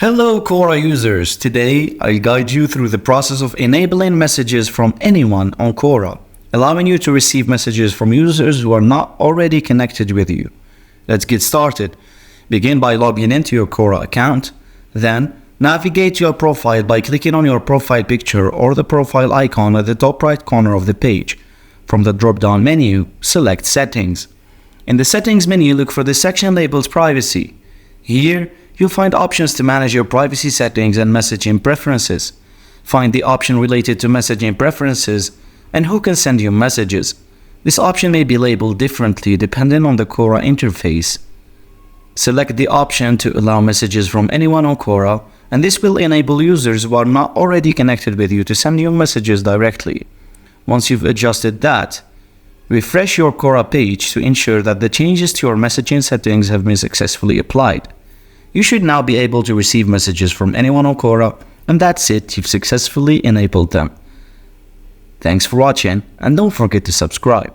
Hello Quora users, today I'll guide you through the process of enabling messages from anyone on Quora, allowing you to receive messages from users who are not already connected with you. Let's get started. Begin by logging into your Quora account, then navigate to your profile by clicking on your profile picture or the profile icon at the top right corner of the page. From the drop-down menu, select Settings. In the Settings menu, look for the section labeled Privacy. Here, you'll find options to manage your privacy settings and messaging preferences. Find the option related to messaging preferences and who can send you messages. This option may be labeled differently depending on the Quora interface. Select the option to allow messages from anyone on Quora, and this will enable users who are not already connected with you to send you messages directly. Once you've adjusted that, refresh your Quora page to ensure that the changes to your messaging settings have been successfully applied. You should now be able to receive messages from anyone on Quora, and that's it, you've successfully enabled them. Thanks for watching, and don't forget to subscribe.